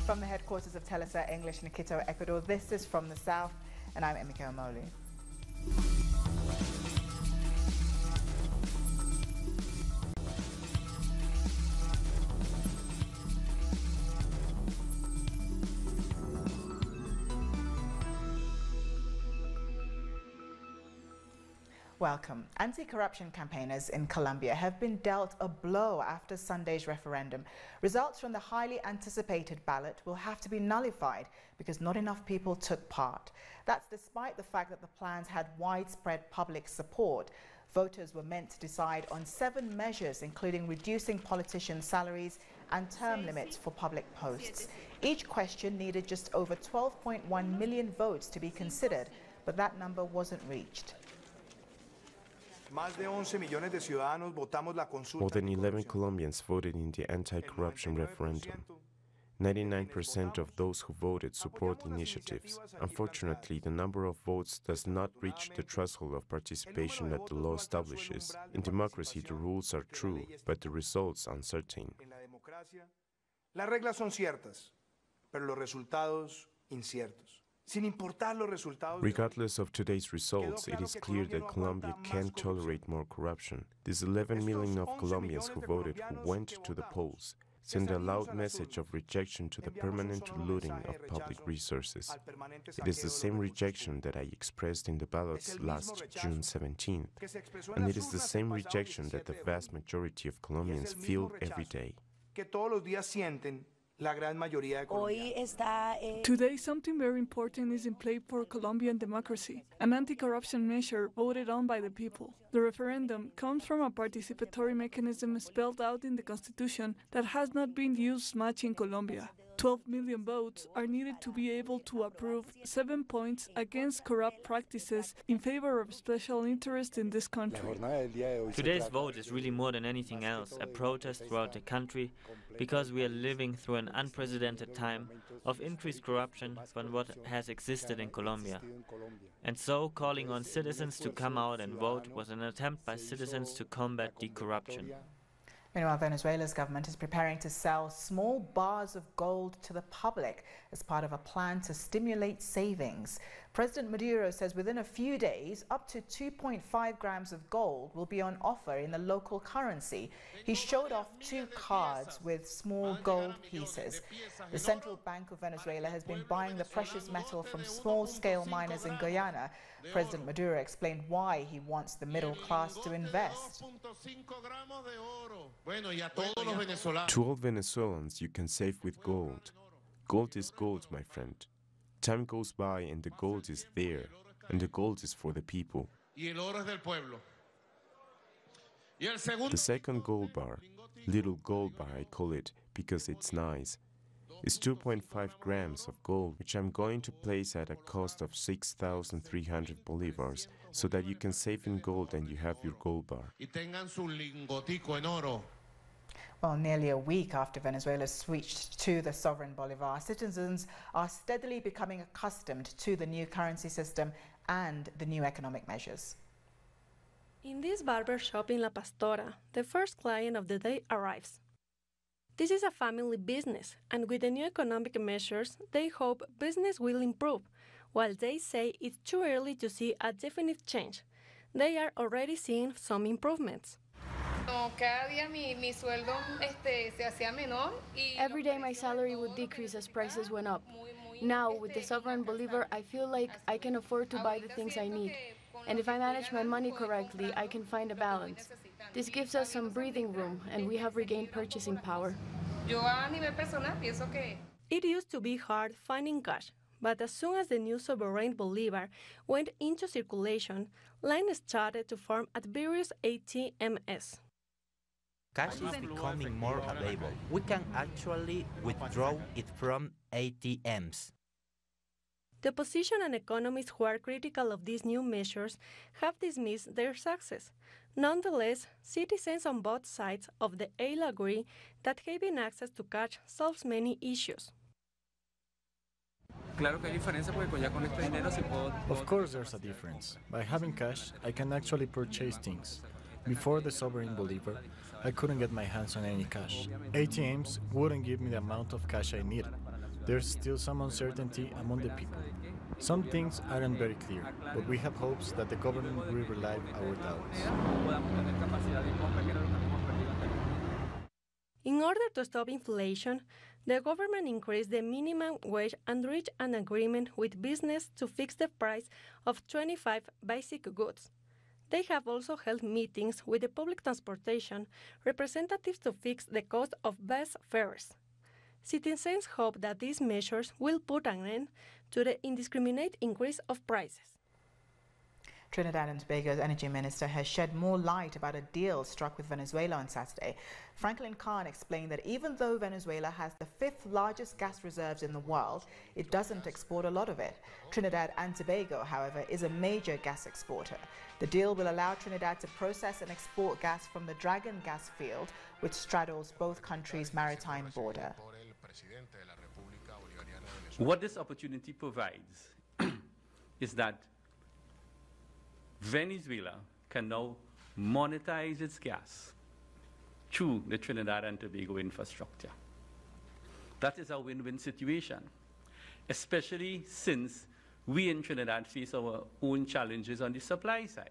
From the headquarters of Telesa English in Quito, Ecuador, this is From the South, and I'm Emike Omolu. Welcome. Anti-corruption campaigners in Colombia have been dealt a blow after Sunday's referendum. Results from the highly anticipated ballot will have to be nullified because not enough people took part. That's despite the fact that the plans had widespread public support. Voters were meant to decide on 7 measures, including reducing politicians' salaries and term limits for public posts. Each question needed just over 12.1 million votes to be considered, but that number wasn't reached. More than 11 Colombians voted in the anti-corruption referendum. 99% of those who voted support initiatives. Unfortunately, the number of votes does not reach the threshold of participation that the law establishes. In democracy, the rules are true, but the results uncertain. Las reglas son ciertas, pero los resultados inciertos. Regardless of today's results, it is clear that Colombia can't tolerate more corruption. These 11 million of Colombians who voted, who went to the polls, send a loud message of rejection to the permanent looting of public resources. It is the same rejection that I expressed in the ballots last June 17th, and it is the same rejection that the vast majority of Colombians feel every day. Today, something very important is in play for Colombian democracy, an anti-corruption measure voted on by the people. The referendum comes from a participatory mechanism spelled out in the Constitution that has not been used much in Colombia. 12 million votes are needed to be able to approve 7 points against corrupt practices in favor of special interest in this country. Today's vote is really more than anything else a protest throughout the country because we are living through an unprecedented time of increased corruption from what has existed in Colombia. And so calling on citizens to come out and vote was an attempt by citizens to combat the corruption. Meanwhile, Venezuela's government is preparing to sell small bars of gold to the public as part of a plan to stimulate savings. President Maduro says within a few days, up to 2.5 grams of gold will be on offer in the local currency. He showed off 2 cards with small gold pieces. The Central Bank of Venezuela has been buying the precious metal from small-scale miners in Guyana. President Maduro explained why he wants the middle class to invest. To all Venezuelans, you can save with gold. Gold is gold, my friend. Time goes by and the gold is there, and the gold is for the people. The second gold bar, little gold bar I call it because it's nice, is 2.5 grams of gold, which I'm going to place at a cost of 6,300 bolivars, so that you can save in gold and you have your gold bar. Well, nearly a week after Venezuela switched to the sovereign bolivar, citizens are steadily becoming accustomed to the new currency system and the new economic measures. In this barber shop in La Pastora, the first client of the day arrives. This is a family business, and with the new economic measures, they hope business will improve, while they say it's too early to see a definite change. They are already seeing some improvements. Every day my salary would decrease as prices went up. Now, with the sovereign bolivar, I feel like I can afford to buy the things I need. And if I manage my money correctly, I can find a balance. This gives us some breathing room, and we have regained purchasing power. It used to be hard finding cash, but as soon as the new sovereign bolivar went into circulation, lines started to form at various ATMs. Cash is becoming more available. We can actually withdraw it from ATMs. The opposition and economists who are critical of these new measures have dismissed their success. Nonetheless, citizens on both sides of the aisle agree that having access to cash solves many issues. Of course there's a difference. By having cash, I can actually purchase things. Before the sovereign bolivar, I couldn't get my hands on any cash. ATMs wouldn't give me the amount of cash I needed. There's still some uncertainty among the people. Some things aren't very clear, but we have hopes that the government will relieve our doubts. In order to stop inflation, the government increased the minimum wage and reached an agreement with business to fix the price of 25 basic goods. They have also held meetings with the public transportation representatives to fix the cost of bus fares. Citizens hope that these measures will put an end to the indiscriminate increase of prices. Trinidad and Tobago's energy minister has shed more light about a deal struck with Venezuela on Saturday. Franklin Khan explained that even though Venezuela has the 5th largest gas reserves in the world, it doesn't export a lot of it. Trinidad and Tobago, however, is a major gas exporter. The deal will allow Trinidad to process and export gas from the Dragon gas field, which straddles both countries' maritime border. What this opportunity provides is that Venezuela can now monetize its gas through the Trinidad and Tobago infrastructure. That is a win-win situation, especially since we in Trinidad face our own challenges on the supply side.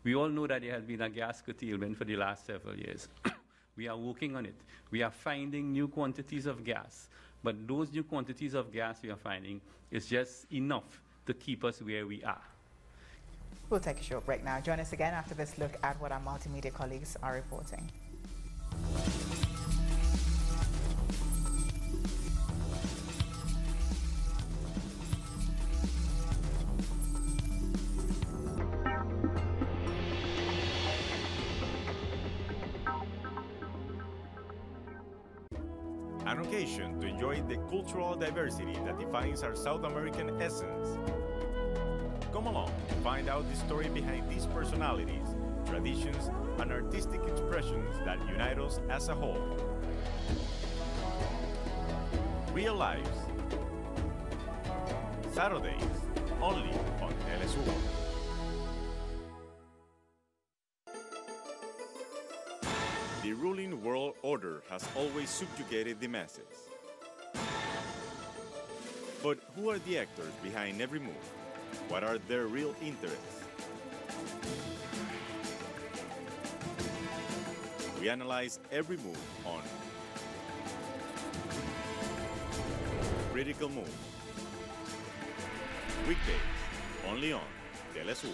We all know that there has been a gas curtailment for the last several years. We are working on it. We are finding new quantities of gas, but those new quantities of gas we are finding is just enough to keep us where we are. We'll take a short break now. Join us again after this look at what our multimedia colleagues are reporting. An occasion to enjoy the cultural diversity that defines our South American essence. Come along and find out the story behind these personalities, traditions, and artistic expressions that unite us as a whole. Real Lives. Saturdays, only on Telesur. The ruling world order has always subjugated the masses. But who are the actors behind every move? What are their real interests? We analyze every move on Critical Move. Weekdays, only on Telesur.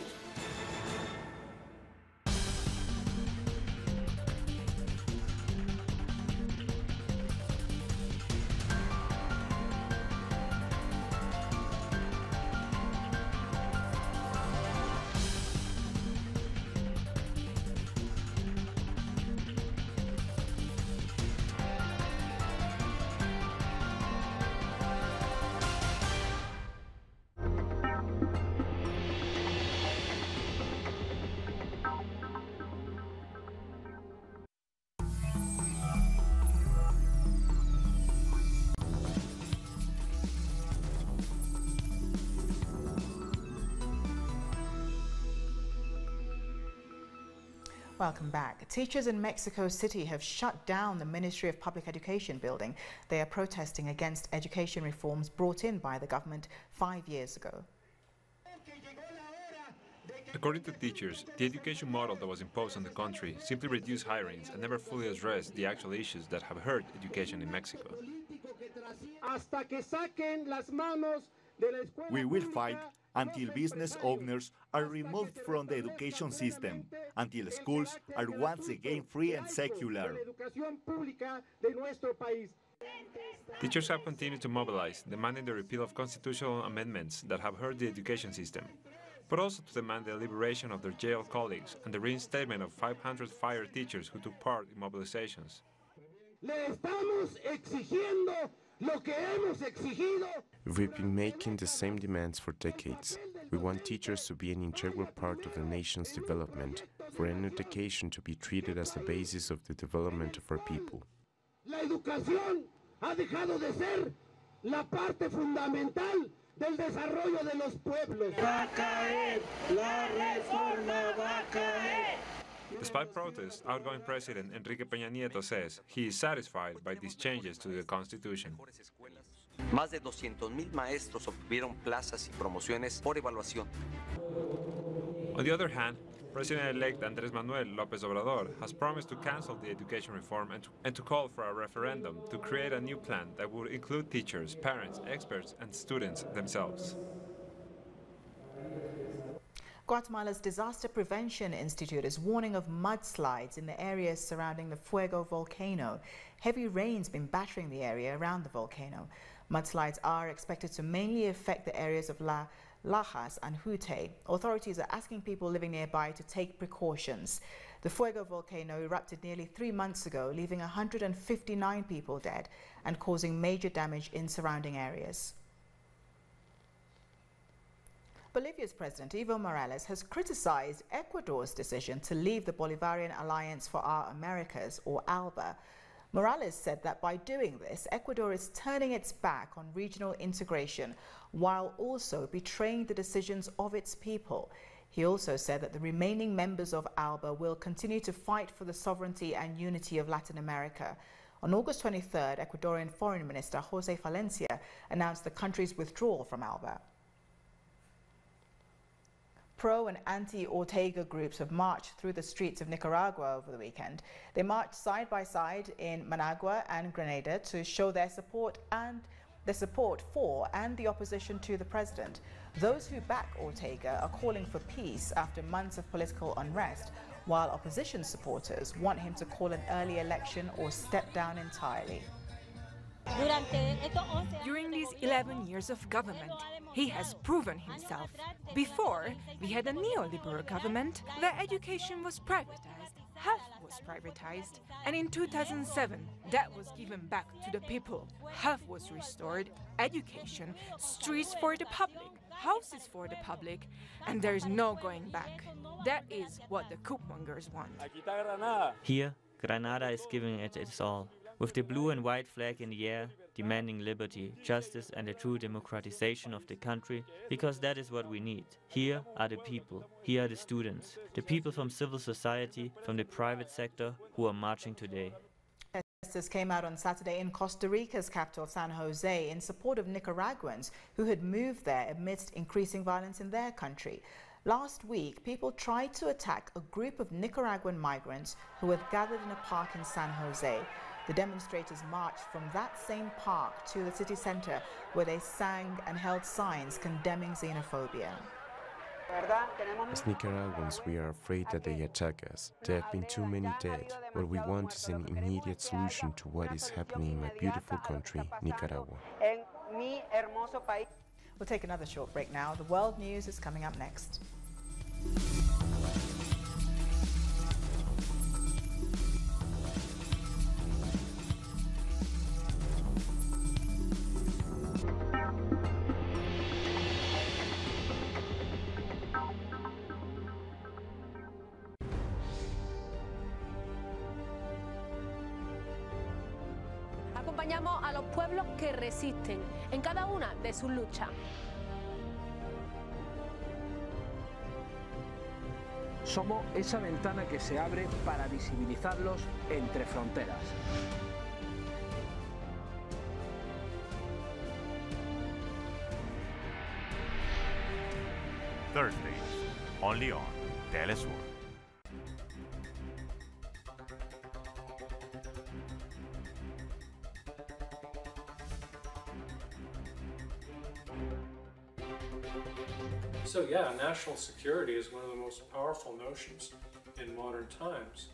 Welcome back. Teachers in Mexico City have shut down the Ministry of Public Education building. They are protesting against education reforms brought in by the government 5 years ago. According to teachers, the education model that was imposed on the country simply reduced hirings and never fully addressed the actual issues that have hurt education in Mexico. We will fight until business owners are removed from the education system, until schools are once again free and secular. Teachers have continued to mobilize, demanding the repeal of constitutional amendments that have hurt the education system, but also to demand the liberation of their jailed colleagues and the reinstatement of 500 fired teachers who took part in mobilizations. We've been making the same demands for decades. We want teachers to be an integral part of the nation's development, for an education to be treated as the basis of the development of our people. La educación ha dejado de ser la parte fundamental del desarrollo de los pueblos. Va a caer, la reforma va a caer. Despite protests, outgoing President Enrique Peña Nieto says he is satisfied by these changes to the Constitution. Más de 200,000 maestros obtuvieron plazas y promociones por evaluación. On the other hand, President-elect Andrés Manuel López Obrador has promised to cancel the education reform and to call for a referendum to create a new plan that would include teachers, parents, experts, and students themselves. Guatemala's Disaster Prevention Institute is warning of mudslides in the areas surrounding the Fuego volcano. Heavy rain's been battering the area around the volcano. Mudslides are expected to mainly affect the areas of Lajas and Jute. Authorities are asking people living nearby to take precautions. The Fuego volcano erupted nearly 3 months ago, leaving 159 people dead and causing major damage in surrounding areas. Bolivia's President Evo Morales has criticized Ecuador's decision to leave the Bolivarian Alliance for Our Americas, or ALBA. Morales said that by doing this, Ecuador is turning its back on regional integration while also betraying the decisions of its people. He also said that the remaining members of ALBA will continue to fight for the sovereignty and unity of Latin America. On August 23rd, Ecuadorian Foreign Minister Jose Valencia announced the country's withdrawal from ALBA. Pro and anti-Ortega groups have marched through the streets of Nicaragua over the weekend. They marched side by side in Managua and Grenada to show their support for and the opposition to the president. Those who back Ortega are calling for peace after months of political unrest, while opposition supporters want him to call an early election or step down entirely. During these 11 years of government, he has proven himself. Before, we had a neoliberal government where education was privatized, health was privatized, and in 2007, that was given back to the people. Health was restored, education, streets for the public, houses for the public, and there's no going back. That is what the coupmongers want. Here, Granada is giving it its all. With the blue and white flag in the air, demanding liberty, justice and a true democratization of the country, because that is what we need. Here are the people, here are the students, the people from civil society, from the private sector who are marching today. Protesters came out on Saturday in Costa Rica's capital, San Jose, in support of Nicaraguans who had moved there amidst increasing violence in their country. Last week, people tried to attack a group of Nicaraguan migrants who had gathered in a park in San Jose. The demonstrators marched from that same park to the city center, where they sang and held signs condemning xenophobia. As Nicaraguans, we are afraid that they attack us. There have been too many dead. What we want is an immediate solution to what is happening in my beautiful country, Nicaragua. We'll take another short break now. The world news is coming up next. Acompañamos a los pueblos que resisten en cada una de sus luchas. Somos esa ventana que se abre para visibilizarlos entre fronteras. Thursdays, only on Telesur. So yeah, national security is one of the most powerful notions in modern times.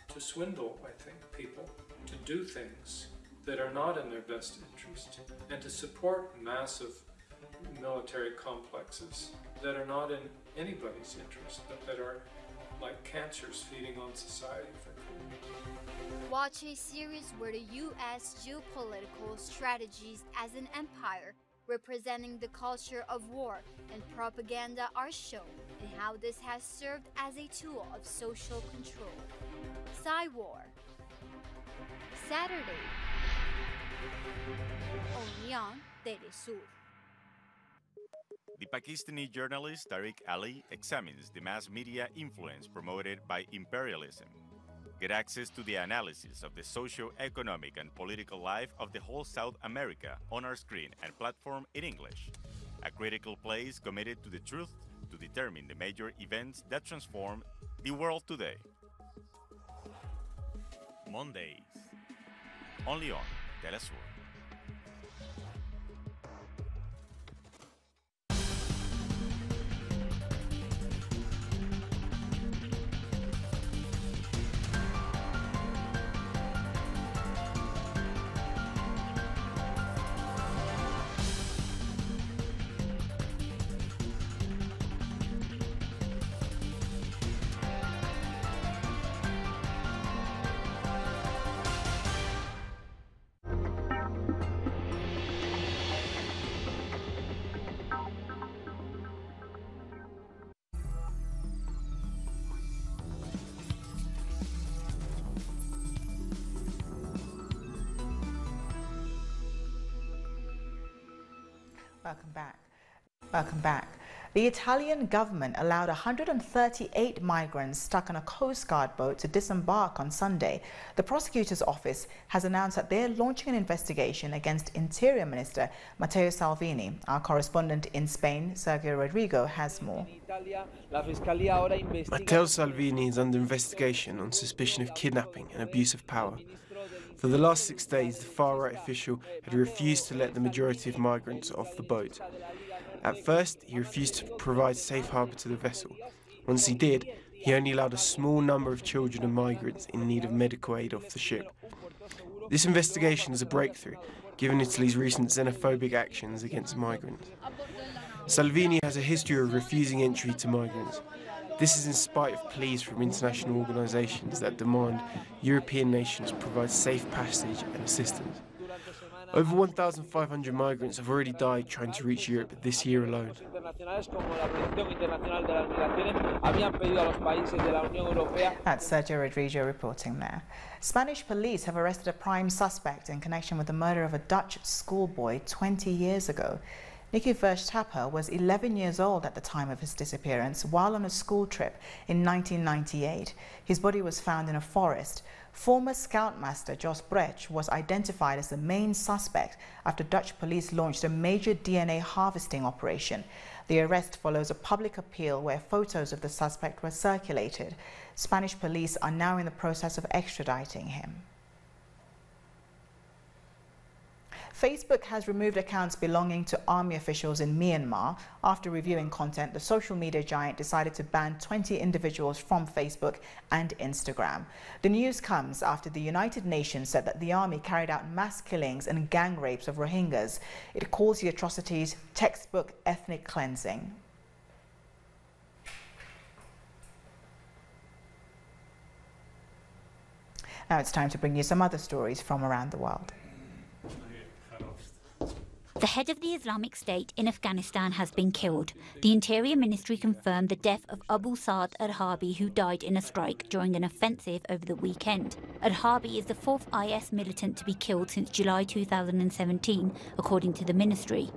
To swindle, I think, people, to do things that are not in their best interest, and to support massive military complexes that are not in anybody's interest, but that are like cancers feeding on society. Watch a series where the U.S. geopolitical strategies as an empire representing the culture of war and propaganda are shown, and how this has served as a tool of social control. Psy-War, Saturday, only on Telesur. The Pakistani journalist Tariq Ali examines the mass media influence promoted by imperialism. get access to the analysis of the socio-economic and political life of the whole South America on our screen and platform in English. A critical place committed to the truth to determine the major events that transform the world today. Mondays, only on Telesur. Welcome back. The Italian government allowed 138 migrants stuck on a Coast Guard boat to disembark on Sunday. The prosecutor's office has announced that they're launching an investigation against Interior Minister Matteo Salvini. Our correspondent in Spain, Sergio Rodrigo, has more. Matteo Salvini is under investigation on suspicion of kidnapping and abuse of power. For the last 6 days, the far-right official had refused to let the majority of migrants off the boat. At first, he refused to provide safe harbour to the vessel. Once he did, he only allowed a small number of children and migrants in need of medical aid off the ship. This investigation is a breakthrough, given Italy's recent xenophobic actions against migrants. Salvini has a history of refusing entry to migrants. This is in spite of pleas from international organisations that demand European nations provide safe passage and assistance. Over 1,500 migrants have already died trying to reach Europe this year alone. That's Sergio Rodrigo reporting there. Spanish police have arrested a prime suspect in connection with the murder of a Dutch schoolboy 20 years ago. Nicky Verstappen was 11 years old at the time of his disappearance while on a school trip in 1998. His body was found in a forest. Former Scoutmaster Jos Brecht was identified as the main suspect after Dutch police launched a major DNA harvesting operation. The arrest follows a public appeal where photos of the suspect were circulated. Spanish police are now in the process of extraditing him. Facebook has removed accounts belonging to army officials in Myanmar. After reviewing content, the social media giant decided to ban 20 individuals from Facebook and Instagram. The news comes after the United Nations said that the army carried out mass killings and gang rapes of Rohingyas. It calls the atrocities textbook ethnic cleansing. Now it's time to bring you some other stories from around the world. The head of the Islamic State in Afghanistan has been killed. The Interior Ministry confirmed the death of Abu Saad al-Harbi, who died in a strike during an offensive over the weekend. Al-Harbi is the fourth IS militant to be killed since July 2017, according to the ministry.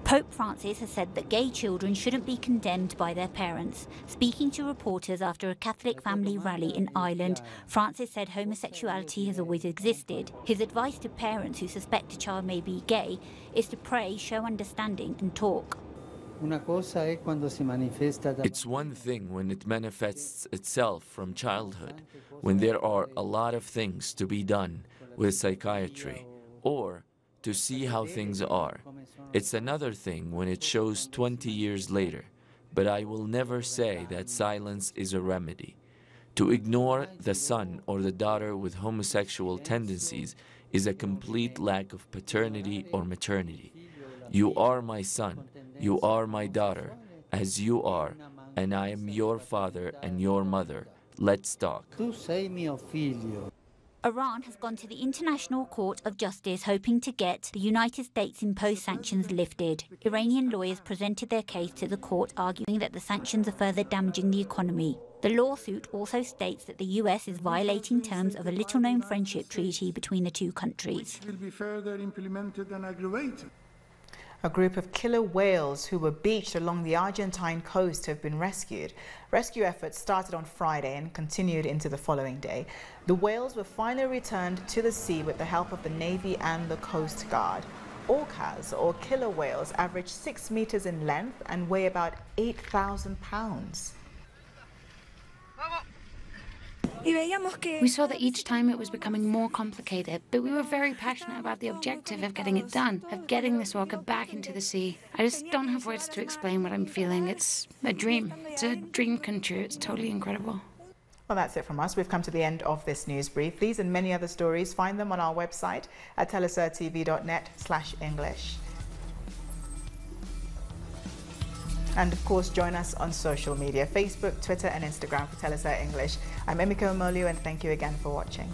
Pope Francis has said that gay children shouldn't be condemned by their parents. Speaking to reporters after a Catholic family rally in Ireland, Francis said homosexuality has always existed. His advice to parents who suspect a child may be gay is to pray, show understanding and talk. It's one thing when it manifests itself from childhood, when there are a lot of things to be done with psychiatry, or to see how things are. It's another thing when it shows 20 years later, but I will never say that silence is a remedy. To ignore the son or the daughter with homosexual tendencies is a complete lack of paternity or maternity. You are my son, you are my daughter, as you are, and I am your father and your mother. Let's talk. Iran has gone to the International Court of Justice hoping to get the United States imposed sanctions lifted. Iranian lawyers presented their case to the court, arguing that the sanctions are further damaging the economy. The lawsuit also states that the US is violating terms of a little-known friendship treaty between the two countries. Which will be further implemented and aggravated. A group of killer whales who were beached along the Argentine coast have been rescued. Rescue efforts started on Friday and continued into the following day. The whales were finally returned to the sea with the help of the Navy and the Coast Guard. Orcas, or killer whales, average 6 meters in length and weigh about 8,000 pounds. We saw that each time it was becoming more complicated, but we were very passionate about the objective of getting it done, of getting this orca back into the sea. I just don't have words to explain what I'm feeling. It's a dream. It's a dream come true. It's totally incredible. Well, that's it from us. We've come to the end of this news brief. These and many other stories, find them on our website at telesurtv.net/English. And of course, join us on social media, Facebook, Twitter and Instagram for Telesur English. I'm Emiko Omolu, and thank you again for watching.